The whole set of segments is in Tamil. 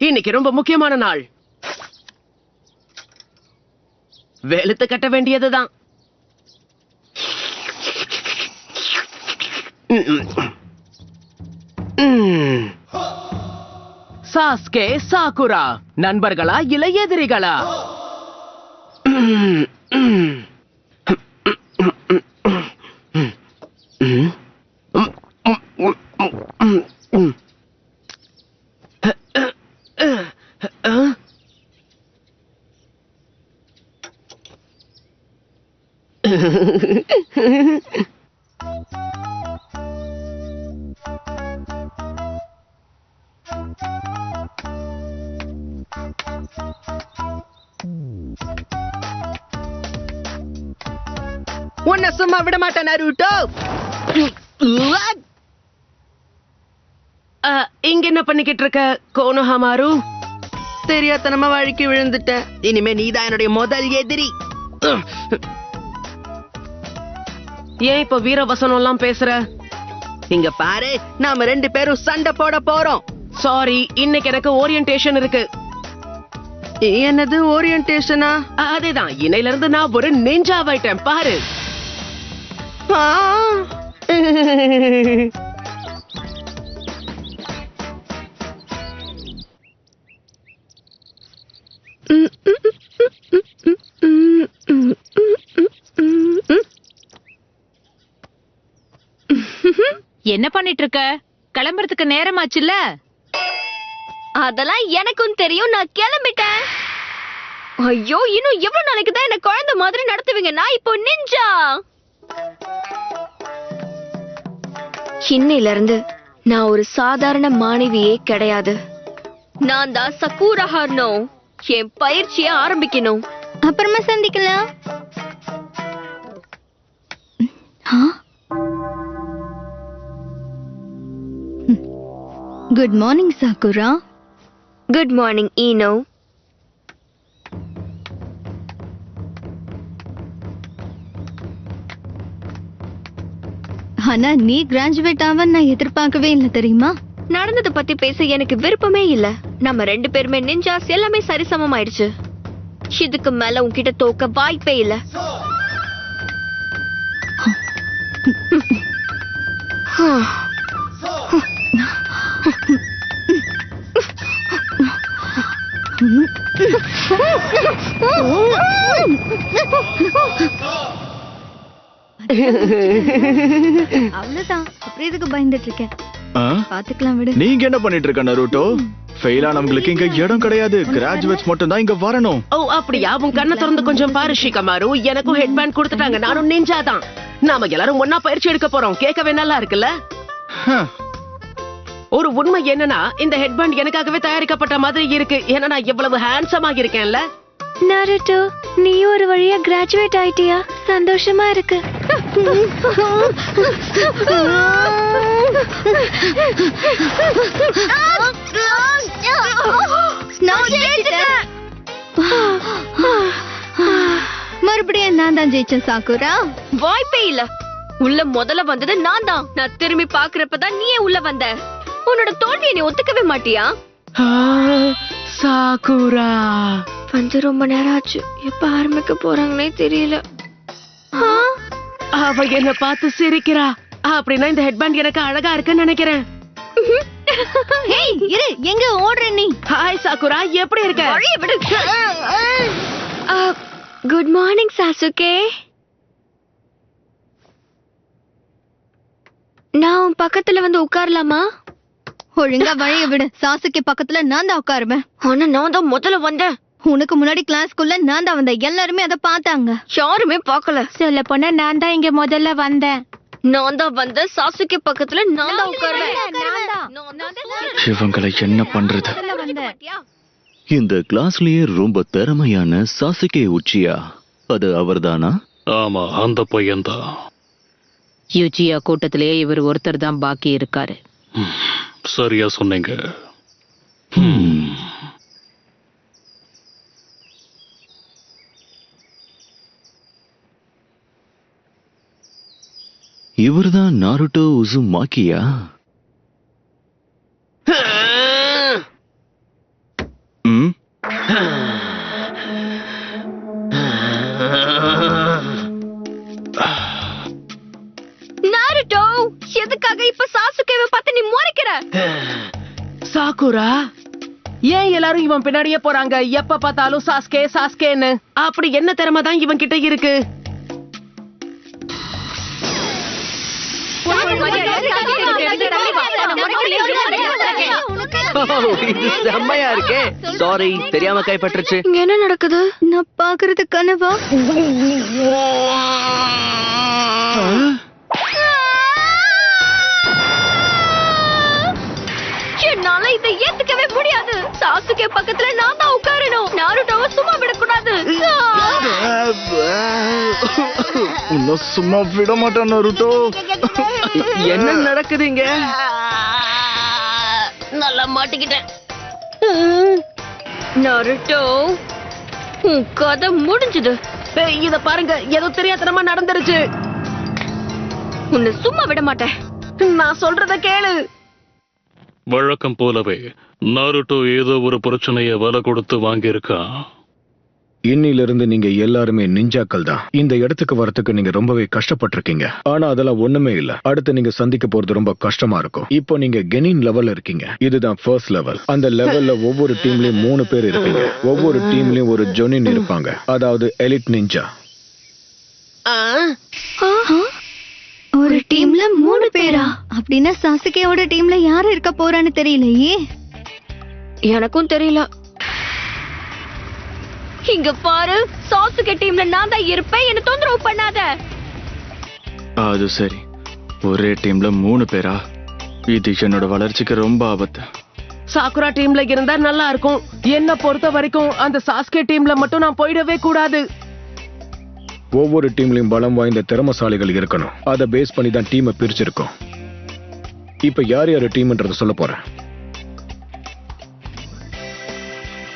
இன்னைக்கு ரொம்ப முக்கியமான நாள். வெளுத்து கட்ட வேண்டியதுதான். சாஸ்கே சாகுரா நண்பர்களா இல்ல எதிரிகளா? உன்னை சும்மா விட மாட்டேன் நருட்டோ. இங்க என்ன பண்ணிக்கிட்டு இருக்க கோனோஹாமாரு? தெரியாதனமா வழுக்கி விழுந்துட்ட. இனிமே நீதான் என்னுடைய முதல் எதிரி. ஏன் இப்ப வீரவசனம் எல்லாம் பேசுற? இங்க பாரு, நாம 2 பேரும் சண்டை போட போறோம். சாரி, இன்னைக்கு எனக்கு ஓரியன்டேஷன் இருக்கு. என்னது ஓரியன்டேஷனா? அதேதான், இன்னையில இருந்து நான் ஒரு நிஞ்சாவாயிட்டேன் பாரு. என்ன பண்ணிட்டு இருக்க? கிளம்புறதுக்கு நேரமாச்சுல்ல? அதெல்லாம் எனக்கும் தெரியும், நான் கிளம்பிட்டேன். ஐயோ, இன்னும் எவ்வளவு நாளைக்கு தான் என்ன குழந்தை மாதிரி நடத்துவீங்க? நான் இப்போ நிஞ்சா. இன்னையில இருந்து நான் ஒரு சாதாரண மாணவியே கிடையாது. நான் தான் சக்கூரா ஹார்னோ. என் பயிற்சியை ஆரம்பிக்கணும். அப்புறமா சந்திக்கலாம். Good morning Sakura. Good morning Ino. ஆனா நீ கிராஜுவேட் ஆவ நான் எதிர்பார்க்கவே இல்லை தெரியுமா? நடந்ததை பத்தி பேச எனக்கு விருப்பமே இல்ல. நம்ம 2 பேருமே நிஞ்சாஸ், எல்லாமே சரிசமம் ஆயிடுச்சு. இதுக்கு மேல உன்கிட்ட தோக்க வாய்ப்பே இல்ல. அவ்வளவுதான், அப்புறம் இதுக்கு பயந்துட்டு இருக்கேன். பாத்துக்கலாம் விடு. நீங்க என்ன பண்ணிட்டு இருக்க நருட்டோ? ஃபெயில் ஆனவங்களுக்கு இங்க இடம் கிடையாது. கிராஜுவேட்ஸ் மட்டும் தான் இங்க வரணும். ஓ அப்படியா? உன் கண்ணை திறந்து கொஞ்சம் பாரு ஷிகமாரு. எனக்கும் ஹெட் பேண்ட் கொடுத்துட்டாங்க. நானும் நிஞ்சா தான். நாம எல்லாரும் ஒன்னா பயிற்சி எடுக்க போறோம். கேட்கவே நல்லா இருக்குல்ல? ஒரு உண்மை என்னன்னா, இந்த ஹெட் பேண்ட் எனக்காகவே தயாரிக்கப்பட்ட மாதிரி இருக்கு. ஏன்னா நான் எவ்வளவு ஹேண்ட்ஸமா இருக்கேன்ல. நருட்டோ, நீ ஒரு வழியா கிராஜுவேட் ஆயிட்டியா? சந்தோஷமா இருக்கு. மறுபடியும் நான் தான் ஜெயிச்சேன் சாகுரா. வாய்ப்பே இல்ல. உள்ள முதல்ல வந்தது நான் தான். நான் திரும்பி பாக்குறப்பதான் நீயே உள்ள வந்த. உன்னோட தோல்வியை நீ ஒத்துக்கவே மாட்டியா? சாகுரா வந்து ரொம்ப நேரம் ஆச்சு. எப்ப ஆரம்பிக்க போறாங்கன்னே தெரியல. அவ என்ன பார்த்து சிரிக்கிறா. அப்படின்னா இந்த ஹெட்பேண்ட் எனக்கு அழகா இருக்குன்னு நினைக்கிறேன். ஹேய் இரு, எங்க ஓடுற நீ? ஹாய் சாகுரா, எப்படி இருக்க? வழிய விடு. Good morning Sasuke. நான் உன் பக்கத்துல வந்து உட்காரலாமா? ஒழுங்கா வழிய விடு. சாசுகே பக்கத்துல நான் தான் உட்காருவேன். ஆனா நான் தான் முதல்ல வந்தேன். உனக்கு முன்னாடி கிளாஸ்க்குள்ள நான் தான் வந்தேன். எல்லாருமே அதை பார்த்தாங்க. யாருமே பார்க்கல. சொல்ல போனா நான் தான் இங்க முதல்ல வந்தேன். நான் தான் வந்த சாசுகே பக்கத்துல நான் தான் உட்காருவேன். இவங்களை என்ன பண்றது? இந்த கிளாஸ்லயே ரொம்ப திறமையான சாசுகே உச்சியா, அது அவர்தானா? ஆமா, அந்த பையன்தான். யூச்சியா கூட்டத்திலேயே இவர் ஒருத்தர் தான் பாக்கி இருக்காரு. சரியா சொன்னீங்க. இவர்தான் நாருட்டோ உசுமாக்கியா? ம் நாருட்டோ, எதுக்காக இப்ப சாசுகேவை பார்த்து நீ முறைக்கிற? சாக்குரா, ஏன் எல்லாரும் இவன் பின்னாடியே போறாங்க? எப்ப பார்த்தாலும் சாஸ்கே சாஸ்கேன்னு. அப்படி என்ன திறமை தான் இவன் கிட்ட இருக்கு? இது செம்மையா இருக்கே. சாரி, தெரியாம கைப்பற்றுச்சு. இங்க என்ன நடக்குது? நான் பாக்குறது கனவா? என்னால இதை ஏத்துக்கவே முடியாது. சாசுகே பக்கத்துல நான் தான் உட்காரணும். நாருட்டோவை சும்மா விடக்கூடாது. உன்னை சும்மா விட மாட்டேன் நருட்டோ. என்ன நடக்குதுங்க? நல்லா மாட்டிக்கிட்டேன். நாருட்டோ, உன் கதை முடிஞ்சது. இத பாருங்க, ஏதோ தெரியாதனமா நடந்துருச்சு. உன்னை சும்மா விட மாட்டேன். நான் சொல்றத கேளு. வழக்கம் போலவே நாருட்டோ ஏதோ ஒரு பிரச்சனைய விலை கொடுத்து வாங்கியிருக்கான். இன்னிலிருந்து நீங்க எல்லாருமே நிஞ்சாக்கள் தான். இந்த இடத்துக்கு வரதுக்கு நீங்க ரொம்பவே கஷ்டப்பட்டிருக்கீங்க. ஆனா அதெல்லாம் ஒண்ணுமே இல்ல. அடுத்து நீங்க சந்திக்க போறது ரொம்ப கஷ்டமா இருக்கும். இப்போ நீங்க கெனின் லெவல்ல இருக்கீங்க. இதுதான் ஃபர்ஸ்ட் லெவல். அந்த லெவல்ல ஒவ்வொரு டீம்லயும் 3 பேர் இருப்பீங்க. ஒவ்வொரு டீம்லயும் ஒரு ஜொனின் இருப்பாங்க, அதாவது எலிட் நிஞ்சா. ஒரு டீம்ல 3 பேரா? அப்படின்னா சாசுகேவோட டீம்ல யாரு இருக்க போறான்னு தெரியலையே. எனக்கும் தெரியல. இங்க பாரு, சாசுகே டீம்ல நான் தான் இருப்பேன். என்ன தொந்தரவு பண்ணாத. அது சரி, ஒரே டீம்ல 3 பேரா? இது என்னோட வளர்ச்சிக்கு ரொம்ப ஆபத்து. சாக்குரா டீம்ல இருந்தா நல்லா இருக்கும். என்ன பொறுத்த வரைக்கும் அந்த சாஸ்கே டீம்ல மட்டும் நான் போயிடவே கூடாது. ஒவ்வொரு டீம்லயும் பலம் வாய்ந்த திறமசாலிகள் இருக்கணும். அதை பேஸ் பண்ணி தான் டீமை பிரிச்சிருக்கோம். இப்ப யார் யாரு டீம்ன்றத சொல்ல போறேன்.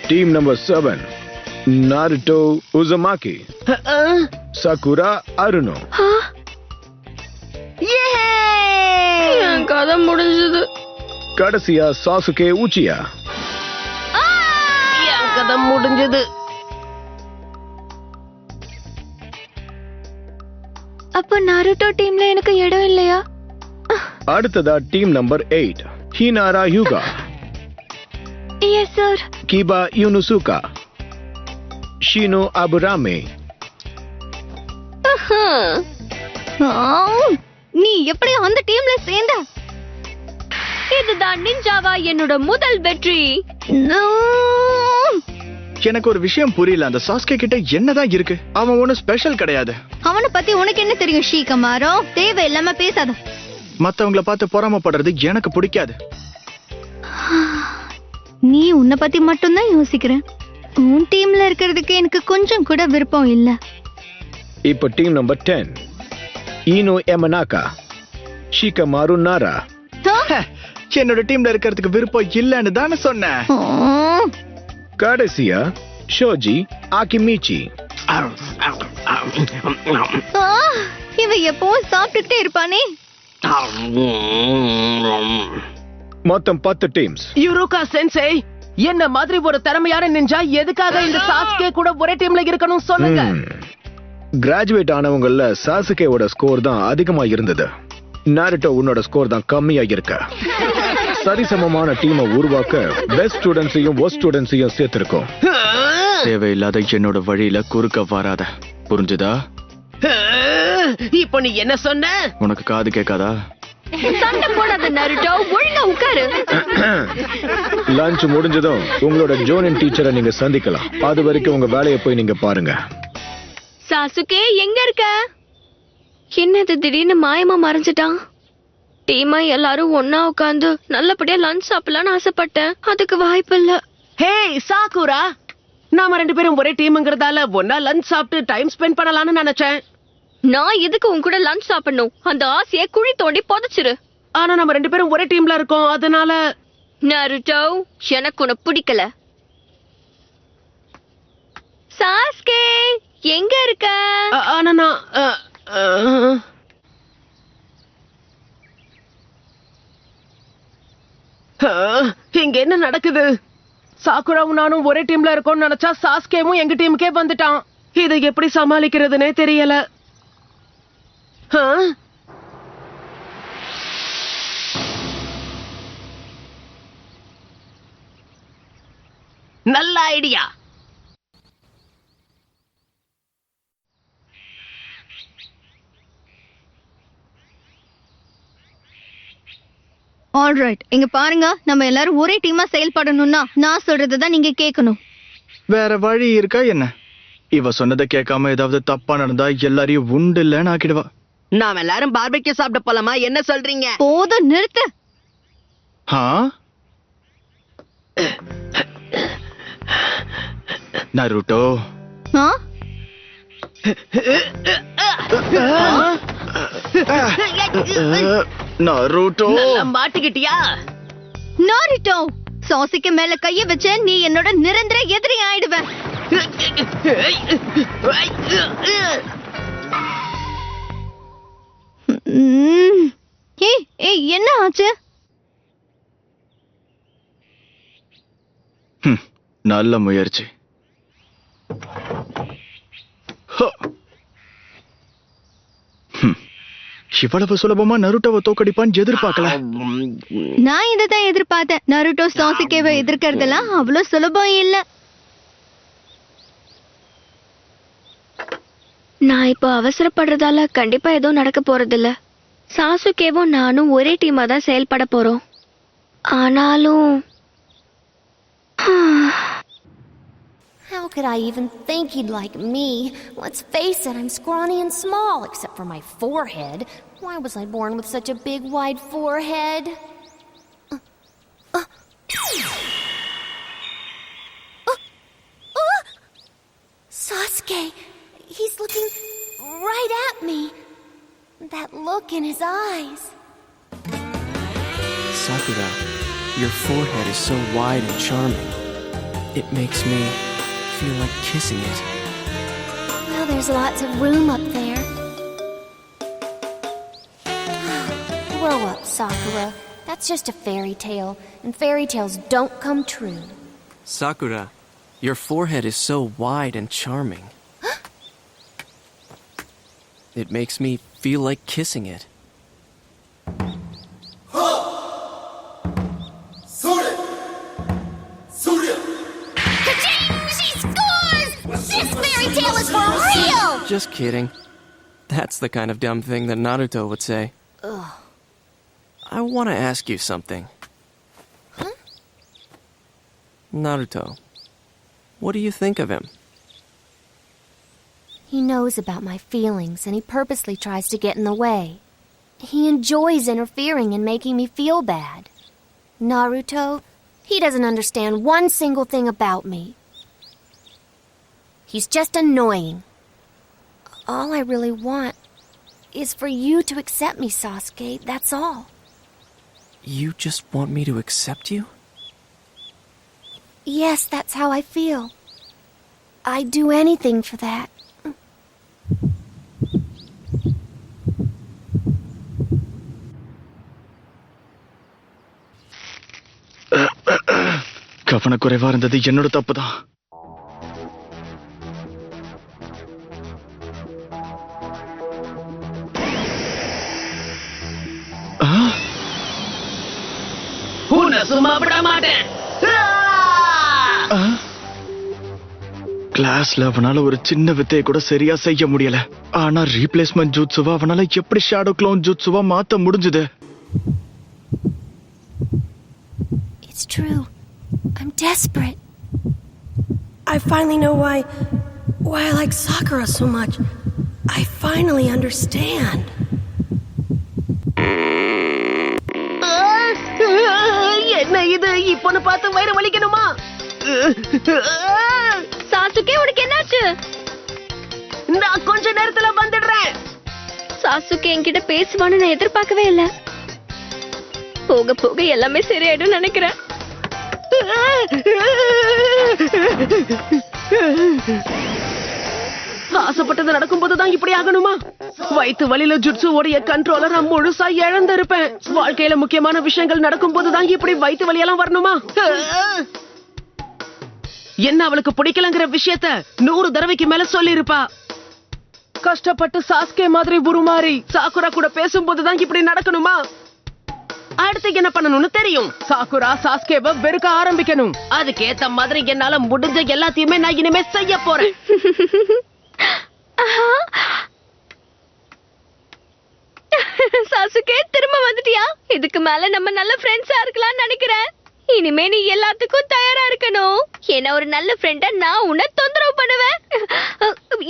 Team number 7, Naruto Uzumaki, Sakura Haruno. என் கதை முடிஞ்சது. கடைசியா சாசுகே உச்சியா. என் கதை முடிஞ்சது. அப்ப நாருட்டோ டீம்ல எனக்கு இடம் இல்லையா? அடுத்ததா டீம் நம்பர் 8, ஹினாரா யூகா, எஸ் சார். கிபா யூனுசுகா, ஷினோ அபுராமே. நீ எப்படி அந்த டீம்ல சேர்ந்த? இதுதான் நிஞ்சாவா என்னோட முதல் வெற்றி. எனக்கு ஒரு விஷயம் புரியல. அந்த சாஸ்கே கிட்ட என்னதான் இருக்கு? அவன் ஒன்னும் ஸ்பெஷல் கிடையாது. அவனை பத்தி உனக்கு என்ன தெரியும் ஷீகமாரோ? தேவையில்லாம பேசாத. மத்தவங்கள பார்த்து பொறாமப்படுறது எனக்கு பிடிக்காது. நீ உன்னை பத்தி மட்டும்தான் யோசிக்கிற. உன் டீம்ல இருக்கிறதுக்கு எனக்கு கொஞ்சம் கூட விருப்பம் இல்ல. இப்ப டீம் நம்பர் 10, ஈனோ எமனாகா, ஷிகமாரு நாரா. என்னோட டீம்ல இருக்கிறதுக்கு விருப்பம் இல்லன்னு தானே சொன்னேன். கடைசியா ஷோஜி ஆகிமிச்சி. இவ எப்பவும் சாப்பிட்டுட்டே இருப்பானே. மொத்தம் 10 டீம்ஸ். யுருகா சென்சே, என்ன மாதிரி ஒரு திறமையான நிஞ்சா எதுக்காக இந்த சாஸ்கே கூட ஒரே டீம்ல இருக்கணும் சொல்லுங்க. கிராஜுவேட் ஆனவங்கல்ல சாசுகேவோட ஸ்கோர் தான் அதிகமா இருந்தது. நாருட்டோ உன்னோட ஸ்கோர் தான் கம்மியா இருக்க. சரிசமமான டீமை உருவாக்க பெஸ்ட் ஸ்டூடெண்ட்ஸையும் வொர்ஸ்ட் ஸ்டூடெண்ட்ஸையும் சேர்த்திருக்கோம். தேவையில்லாத என்னோட வழியில குறுக்க வராத, புரிஞ்சுதா? இப்போ நீ என்ன சொன்ன? உனக்கு காது கேட்காதா? சண்டை போடாத நாருட்டோ, ஒழுங்கா உட்காரு. லஞ்ச் முடிஞ்சதும் உங்களோட ஜோனின் டீச்சரை நீங்க சந்திக்கலாம். அது வரைக்கும் உங்க வேலையை போய் நீங்க பாருங்க. சாசுகே எங்க இருக்க? என்னது திடீர்னு மாயமா மறைஞ்சிட்டான்? டீமா எல்லாரும் ஒன்னா உட்காந்து நல்லபடியா லஞ்ச் சாப்பிடலான்னு ஆசைப்பட்டேன். அதுக்கு வாய்ப்பு இல்ல. ஹே சாக்குரா, நாம 2 பேரும் ஒரே டீம்ங்கிறதால ஒன்னா லஞ்ச் சாப்பிட்டு டைம் ஸ்பெண்ட் பண்ணலாம்னு நினைச்சேன். நான் எதுக்கு உன் கூட லஞ்ச் சாப்பிடணும்? அந்த ஆசையை குழி தோண்டி புதைச்சிரு. ஆனா நம்ம 2 பேரும் ஒரே டீம்ல இருக்கோம், அதனால. நாருட்டோ, எனக்கு உன்னை பிடிக்கல. சாஸ்கே எங்க இருக்க? ஆனா நான் இங்க என்ன நடக்குது? சாக்குராவும் நானும் ஒரே டீம்ல இருக்கோம்னு நினைச்சா சாஸ்கேவும் எங்க டீமுக்கே வந்துட்டான். இதை எப்படி சமாளிக்கிறதுனே தெரியல. நல்ல ஐடியா. ஆல்ரைட், இங்க பாருங்க, நம்ம எல்லாரும் ஒரே டீமா செயல்படணும்னா நான் சொல்றதுதான் நீங்க கேட்கணும். வேற வழி இருக்கா என்ன? இவ சொன்னதை கேட்காம ஏதாவது தப்பா நடந்தா எல்லாரையும் உண்டு இல்லன்னு ஆக்கிடுவா. நாம எல்லாரும் பார்பெக்யூ சாப்பிட போலாமா? என்ன சொல்றீங்க? போதும், நிறுத்து. Naruto, Naruto மாட்டிக்கிட்டியா? நாருட்டோ, சாசிக்கு மேல கைய வச்ச நீ என்னோட நிரந்தர எதிரி ஆயிடுவ. என்ன ஆச்சு? நல்ல முயற்சி. இவ்வளவு சுலபமா நருட்டோவை தோக்கடிப்பான்னு எதிர்பார்க்கல. நான் இதைதான் எதிர்பார்த்தேன். நருட்டோ சாசுகேவை எதிர்க்கிறதெல்லாம் அவ்வளவு சுலபம் இல்ல. நான் இப்போ அவசரப்படுறதால கண்டிப்பா எதுவும் நடக்க போறதில்ல. சாசுகேவும் நானும் ஒரே டீமா தான் செயல்பட போறோம். ஆனாலும் how could I even think he'd like me? Let's face it, I'm scrawny and small, except for my forehead. Why was I born with such a big, wide forehead? Sasuke! He's looking right at me. That look in his eyes. Sakura, your forehead is so wide and charming. It makes me feel like kissing it. Well, there's lots of room up there. Grow up, Sakura. That's just a fairy tale, and fairy tales don't come true. Sakura, your forehead is so wide and charming. It makes me feel like kissing it. Just kidding. That's the kind of dumb thing that Naruto would say. Ugh. I want to ask you something. Huh? Naruto, what do you think of him? He knows about my feelings, and he purposely tries to get in the way. He enjoys interfering and making me feel bad. Naruto, he doesn't understand one single thing about me. He's just annoying. All I really want is for you to accept me, Sasuke. That's all. You just want me to accept you? Yes, that's how I feel. I'd do anything for that. கவனக்குறைவா இருந்தது என்னோட தப்புதான். சும்மா விட மாட்டேன். கிளாஸ்ல அவனால ஒரு சின்ன வித்தையை கூட சரியா செய்ய முடியல. ஆனா ரீப்ளேஸ்மெண்ட் ஜூட்சுவா அவனால எப்படி ஷேடோ க்ளோன் ஜூட்சுவா மாத்த முடிஞ்சது? It's true. I'm desperate. I finally know why I like Sakura so much. I finally understand. என்ன இது? இப்போன்னு பார்த்து வயிறு வலிக்கணுமா? சாசுகே, உனக்கு என்னாச்சு? நான் கொஞ்ச நேரத்துல வந்துடுறேன். சாசுகே என்கிட்ட பேசுவான்னு நான் எதிர்பார்க்கவே இல்ல. போக போக எல்லாமே சரியாயிடும் நினைக்கிறேன். ஆசைப்பட்டது நடக்கும் போதுதான் இப்படி ஆகணுமா? வயிற்று வலியில ஜுட்சு உடைய கண்ட்ரோல நான் முழுசா இழந்திருப்பேன். வாழ்க்கையில முக்கியமான விஷயங்கள் நடக்கும் போதுதான் இப்படி வயிற்று வலியெல்லாம் வரணுமா? என்ன அவளுக்கு பிடிக்கலங்கிற விஷயத்த 100 தடவைக்கு மேல சொல்லி இருப்பா. கஷ்டப்பட்டு சாஸ்கே மாதிரி உருமாறி சாக்குரா கூட பேசும்போதுதான் இப்படி நடக்கணுமா? அடுத்து என்ன பண்ணணும்னு தெரியும். சாக்குரா சாஸ்கேவை வெறுக்க ஆரம்பிக்கணும். அதுக்கேத்த மாதிரி என்னால முடிஞ்ச எல்லாத்தையுமே நான் இனிமே செய்ய போறேன். சாசுகே, திரும்ப வந்துட்டியா? இதுக்கு மேல நம்ம நல்ல ஃப்ரெண்ட்ஸா இருக்கலாம்னு நினைக்கிறேன். இனிமே நீ எல்லாத்துக்கும் தயாரா இருக்கணும். என்ன ஒரு நல்ல ஃப்ரெண்டா நான் உன்னை தொந்தரவு பண்ணுவேன்.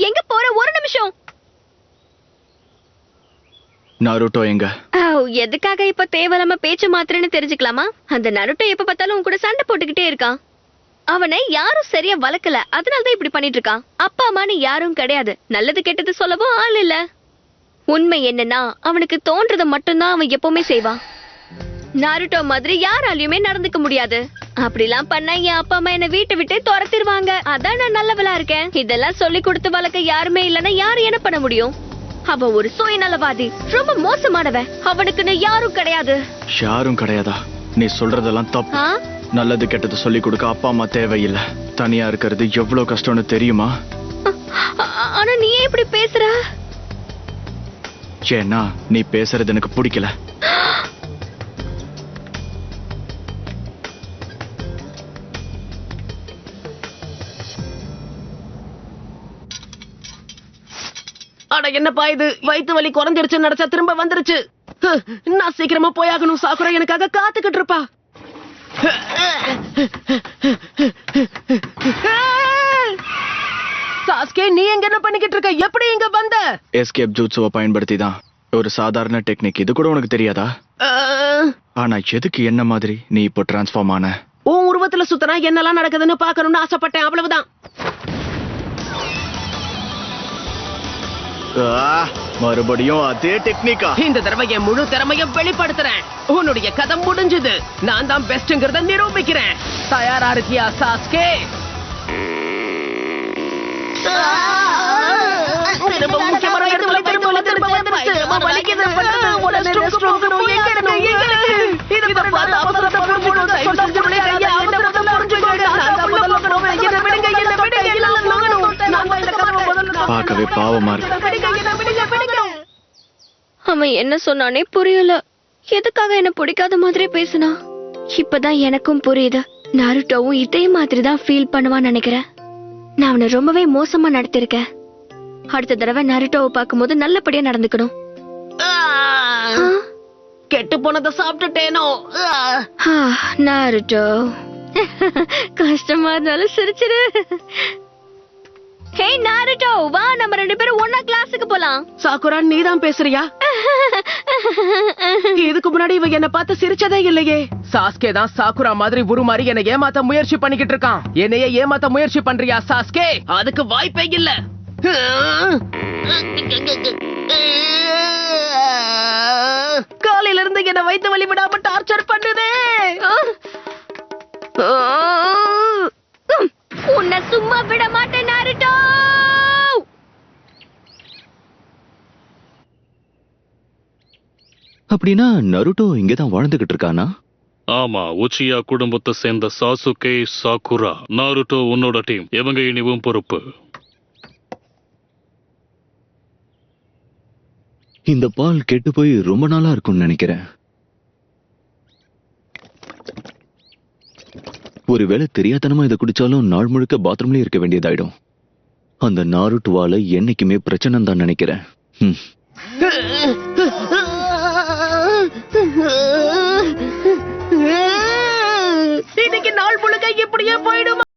எங்க போற? ஒரு நிமிஷம். நாருட்டோ எங்க? எதுக்காக இப்ப தேவையில்லாம பேச்சு மாத்திரன்னு தெரிஞ்சுக்கலாமா? அந்த நருட்டோ எப்ப பார்த்தாலும் உன் கூட சண்டை போட்டுக்கிட்டே இருக்கான். அவனை யாரும் சரியா வளர்க்கல, அதனாலதான் இப்படி பண்ணிட்டு இருக்கான். அப்பா அம்மான்னு யாரும் கிடையாது, நல்லது கெட்டது சொல்லவும் ஆள் இல்ல. உண்மை என்னன்னா அவனுக்கு தோன்றதை மட்டும்தான் அவன் எப்பவுமே செய்வான். நாருட்டோ மாதிரி யாராலையுமே நடந்துக்க முடியாது. அப்படிலாம் பண்ணா என் அப்பா அம்மா என்ன வீட்டை விட்டு துரத்திடுவாங்க. அதான் நான் நல்லவளா இருக்கேன். இதெல்லாம் சொல்லி கொடுத்து வளர்க்க யாருமே இல்லைன்னா யாரு என்ன பண்ண முடியும்? அவன் ஒரு சுயநலவாதி, ரொம்ப மோசமானவன். அவனுக்குன்னு யாரும் கிடையாது. யாரும் கிடையாதா? நீ சொல்றதெல்லாம் தப்பு. நல்லது கெட்டது சொல்லி கொடுக்க அப்பா அம்மா தேவையில்லை. தனியா இருக்கிறது எவ்வளவு கஷ்டம்னு தெரியுமா? ஆனா நீ ஏன் இப்படி பேசுற? ஏன்னா நீ பேசுறது எனக்கு பிடிக்கல. அட என்னப்பா இது? வயிற்று வலி குறைஞ்சிருச்சுன்னு நினைச்சா திரும்ப வந்துருச்சு. நான் சீக்கிரமா போயாகணும். சாக்குரா எனக்காக காத்துக்கிட்டு இருப்பா. சாஸ்கே, நீ எங்க என்ன பண்ணிக்கிட்டு இருக்க? எப்படி இங்க வந்த? எஸ்கேப் ஜூட்ஸுவை பயன்படுத்தி தான். ஒரு சாதாரண டெக்னிக். இது கூட உனக்கு தெரியாதா? ஆனா எதுக்கு என்ன மாதிரி நீ இப்போ டிரான்ஸ்ஃபார்ம் ஆன? உன் உருவத்துல சுத்தனா என்னெல்லாம் நடக்குதுன்னு பாக்கணும்னு ஆசைப்பட்டேன், அவ்வளவுதான். மறுபடியும் அதே டெக்னிக்கா? இந்த தடவை என் முழு திறமையும் வெளிப்படுத்துறேன். உன்னுடைய கதை முடிஞ்சது. நான் தான் பெஸ்ட்ங்கிறத நிரூபிக்கிறேன். தயாரா இருக்கியா சாஸ்கே? பார்க்கவே பாவமா இருக்கு. அவன் என்ன சொன்னானே புரியல. எதுக்காக என்ன பிடிக்காத மாதிரி பேசினா? இப்பதான் எனக்கும் புரியுது. நாருட்டோவும் இதே மாதிரிதான் ஃபீல் பண்ணுவான்னு நினைக்கிறேன். நான் அவனை ரொம்பவே மோசமா நடத்திருக்கேன். அடுத்த தடவை நாருட்டோவை பார்க்கும்போது நல்லபடியா நடந்துக்கணும். கெட்டு போனதை சாப்பிட்டுட்டேனோ? நாருட்டோ, கஷ்டமா இருந்தாலும் சிரிச்சிரு. ஹே நாருட்டோ, வா நம்ம 2 பேரும் ஒண்ணா கிளாஸுக்கு போலாம். சாக்குரா, நீதான் பேசுறியா? இதுக்கு முன்னாடி இவ என்ன பார்த்து சிரிச்சதே இல்லையே. சாஸ்கே தான் சாக்குரா மாதிரி உருமாறி என்னை ஏமாத்த முயற்சி பண்ணிக்கிட்டு இருக்கான். என்னையே ஏமாத்த முயற்சி பண்றியா சாஸ்கே? அதுக்கு வாய்ப்பே இல்ல. காலையில இருந்து என்ன வயித்து வலி விடாம டார்ச்சர் பண்ணுதே. உன்னை சும்மா விட மாட்டேன் நாருட்டோ. அப்படின்னா நருட்டோ இங்கதான் வாழ்ந்துகிட்டு இருக்கானா? ஆமா, உச்சியா குடும்பத்தை சேர்ந்த சாசுகே, சாக்குரா, நாருட்டோ உன்னோட டீம். இவங்க இனிவும் பொறுப்பு. இந்த பால் கெட்டு போய் ரொம்ப நாளா இருக்கும்னு நினைக்கிறேன். ஒருவேளை தெரியாதனமா இதை குடிச்சாலும் நாள் முழுக்க பாத்ரூம்லயே இருக்க வேண்டியதாயிடும். அந்த நாருட்டுவால என்னைக்குமே பிரச்சனை தான் நினைக்கிறேன். இன்னைக்கு நாள் முழுக்க இப்படியே போயிடும்.